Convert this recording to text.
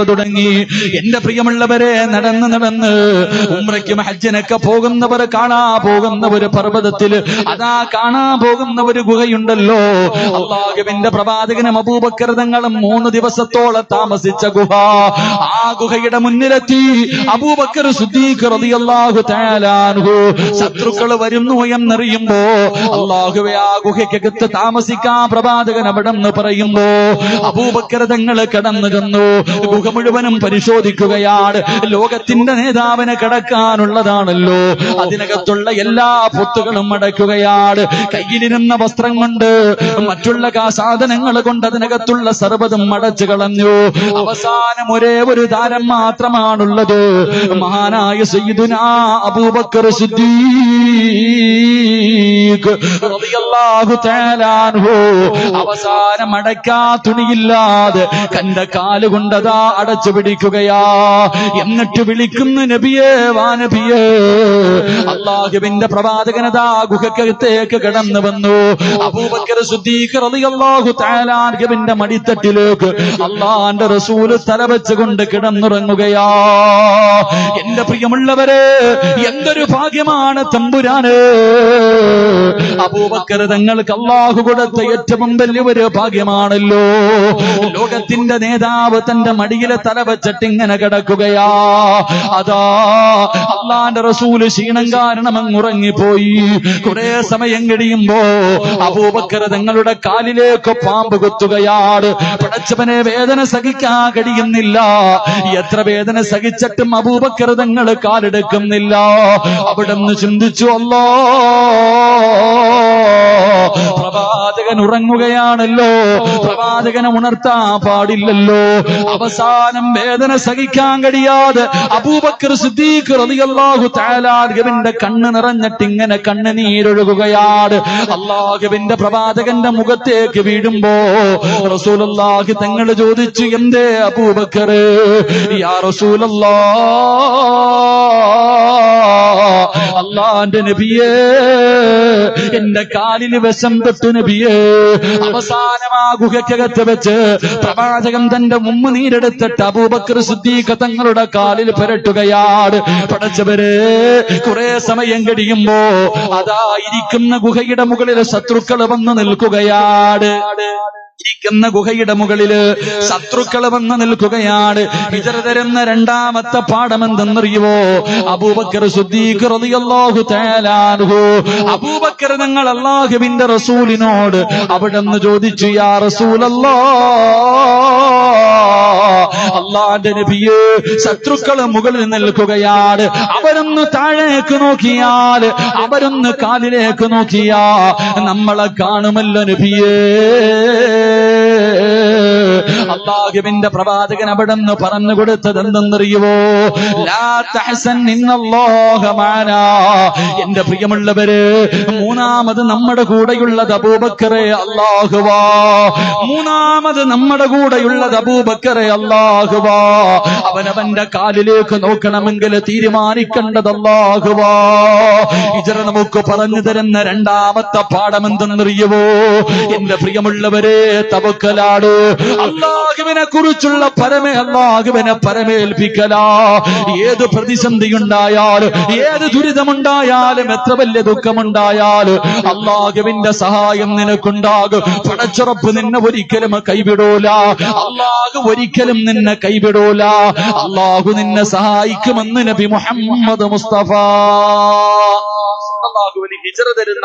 തുടങ്ങി. എന്റെ പ്രിയമുള്ളവരെ, നടന്ന് ഉംറയ്ക്കും ഹജ്ജിനൊക്കെ പോകുന്നവർ കാണാൻ ഒരു പർവ്വതത്തില് അതാ കാണാൻ പോകുന്ന ഒരു ഗുഹയുണ്ടല്ലോ, അല്ലാഹുവിന്റെ പ്രവാചകനും അബൂബക്കർ തങ്ങളും 3 ദിവസത്തോളം താമസിച്ച ഗുഹ. ആ ഗുഹയുടെ മുന്നിലെത്തി അബൂബക്കർ സിദ്ദീഖ് റളിയല്ലാഹു തആല അൻഹു ശത്രുക്കൾ വരുന്നു എന്നറിയുമ്പോ അല്ലാഹുവേ ആ ഗുഹയ്ക്കകത്ത് താമസിക്കാൻ പ്രവാചകൻ അവിടെ നിന്ന് പറയുമ്പോ അബൂബക്കർ തങ്ങൾ കടന്നു ചെന്നു. ഗുഹ മുഴുവനും പരിശോധിക്കുകയാണ്. ലോകത്തിന്റെ നേതാവിനെ കടക്കാനുള്ളതാണല്ലോ, അതിനകത്തുള്ള എല്ലാ പൊത്തുകളും അടയ്ക്കുകയാണ്. കയ്യിലിരുന്ന വസ്ത്രം കൊണ്ട് മറ്റുള്ള സാധനങ്ങൾ കൊണ്ട് അതിനകത്തുള്ള സർവ്വതും അടച്ചു കളഞ്ഞു. അവസാനം ഒരേ ഒരു താരം മാത്രമാണുള്ളത്, മഹാനായ സയ്യിദുനാ അബൂബക്കർ സിദ്ദീഖ് റളിയല്ലാഹു തആല അൻഹു. അവസാനം അടയ്ക്കാ തുണിയില്ലാതെ കണ്ട കാലുകൊണ്ടതാ അടച്ചു പിടിക്കുകയാ. എന്നിട്ട് വിളിക്കുന്നു, നബിയേ, വാ നബിയേ. അല്ലാഹുവിന്റെ പ്രവാചകനതാ ഗുഹക്കകത്തേക്ക് കടന്നു വന്നു. അബൂബക്കർ സിദ്ദീഖ് റളിയല്ലാഹു തആല അൻഹുവിന്റെ മടിത്തട്ടിലേക്ക് അല്ലാഹുവിന്റെ റസൂൽ തലവെച്ചുകൊണ്ട് കിടന്നുറങ്ങുകയാ. എന്റെ പ്രിയമുള്ളവരെ, എന്തൊരു ഭാഗ്യമാണ് തമ്പുരാന്. അബൂബക്കർ തങ്ങൾക്ക് അല്ലാഹു കൊടുത്ത ഏറ്റവും വലിയൊരു ഭാഗ്യമാണല്ലോ. ലോകത്തിന്റെ നേതാവ് തന്റെ മടിയിലെ തല വെച്ചിട്ട് ഇങ്ങനെ കിടക്കുകയാ. അതാ അല്ലാഹുവിന്റെ റസൂല് ക്ഷീണം കാരണം അങ്ങ് ഉറങ്ങിപ്പോയി. കുറെ സമയം കഴിയുമ്പോ അബൂബക്കർ തങ്ങളുടെ കാലിലേക്ക് പാമ്പ് കുത്തുകയാണ്. പടച്ചവനെ, വേദന സഹിക്കാൻ കഴിയുന്നില്ല. എത്ര വേദന സഹിച്ചിട്ടും അബൂബക്കർ തങ്ങൾ കാലെടുക്കുന്നില്ല. അവിടുന്ന് ചിന്തിച്ചു, അല്ലാ, പ്രവാചകൻ ഉറങ്ങുകയാണല്ലോ, പ്രവാചകനെ ഉണർത്താൻ പാടില്ലല്ലോ. അവസാനം വേദന സഹിക്കാൻ കഴിയാതെ അബൂബക്കർ സിദ്ദീഖ് റളിയല്ലാഹു തആല അൻഹുവിന്റെ കണ്ണ് നിറഞ്ഞിട്ട് ഇങ്ങനെ കണ്ണുനീരൊഴുകുകയാണ്. അല്ലാഹുവിന്റെ പ്രവാചകന്റെ മുഖത്തേക്ക് വീഴുമ്പോ റസൂലുള്ളാഹി തങ്ങൾ ചോദിച്ചു, എന്തേ അബൂബക്കർ? യാ റസൂലല്ലാഹ്, അല്ലാഹുവിന്റെ നബിയേ, എന്റെ കാലിന് വിഷം തൊട്ടു നബിയേ. അവസാനം ആ ഗുഹയ്ക്കകത്ത് വെച്ച് പ്രവാചകൻ തന്റെ നീരെടുത്തിട്ട് അബൂബക്കർ സിദ്ദീഖ് തങ്ങളുടെ കാലിൽ പുരട്ടുകയാണ്. പടച്ചവരെ, കുറെ സമയം കഴിയുമ്പോ അതാ ഇരിക്കുന്ന ഗുഹയുടെ മുകളിൽ ശത്രുക്കൾ വന്ന് നിൽക്കുകയാണ്. ഇരിക്കുന്ന ഗുഹയുടെ മുകളില് ശത്രുക്കൾ വന്ന് നിൽക്കുകയാണ്. ഹിജ്റ തരുന്ന രണ്ടാമത്തെ പാഠം എന്തെന്നറിയുവോ? അബൂബക്കർ സിദ്ദീഖ് റളിയല്ലാഹു തആല അൻഹു, അബൂബക്കർ തങ്ങൾ അല്ലാഹുവിന്റെ റസൂലിനോട് അവിടെന്ന് ചോദിച്ചു, യാ റസൂലല്ലാഹ്, അല്ലാഹുവിന്റെ നബിയേ, ശത്രുക്കൾ മുകളിൽ നിൽക്കുകയാണ്. അവരൊന്ന് താഴേക്ക് നോക്കിയാൽ, അവരൊന്ന് കാലിലേക്ക് നോക്കിയാ നമ്മളെ കാണുമല്ലോ നബിയേ. അല്ലാഹുവിന്റെ പ്രവാചകൻ അവിടെന്ന് പറഞ്ഞു കൊടുത്തത് എന്തെന്നറിയുവോ? ലാ തഹ്സൻ ഇന്നല്ലാഹ മഅനാ. എന്റെ പ്രിയമുള്ളവര്, മൂന്നാമത് നമ്മുടെ കൂടെയുള്ളത് അബൂബക്കറെ അല്ലാഹുവാ. മൂന്നാമത് നമ്മുടെ കൂടെയുള്ളത് അബൂബക്കറെ അല്ലാഹുവാ. അവനവന്റെ കാലിലേക്ക് നോക്കണമെങ്കിൽ തീരുമാനിക്കേണ്ടത് അല്ലാഹുവാ. ഹിജ്റ നമുക്ക് പറഞ്ഞു തരുന്ന രണ്ടാമത്തെ പാഠം എന്തെന്നറിയുവോ? എന്റെ പ്രിയമുള്ളവരെ, തവക്കലാണ്. അല്ലാഹുവിനെ കുറിച്ചുള്ള അല്ലാഹുവിനെ പരമേൽപ്പിക്കലാ. ഏത് പ്രതിസന്ധി ഉണ്ടായാലും, ഏത് ദുരിതമുണ്ടായാലും, എത്ര വലിയ ദുഃഖമുണ്ടായാലും അല്ലാഹുവിന്റെ സഹായം നിനക്കുണ്ടാകും. പടച്ചുറപ്പ് നിന്നെ ഒരിക്കലും കൈവിടൂല. അല്ലാഹു ഒരിക്കലും നിന്നെ കൈവിടൂല. അല്ലാഹു നിന്നെ സഹായിക്കുമെന്ന് നബി മുഹമ്മദ് മുസ്തഫ. അല്ലാഹു ഹിജ്റ തരുന്ന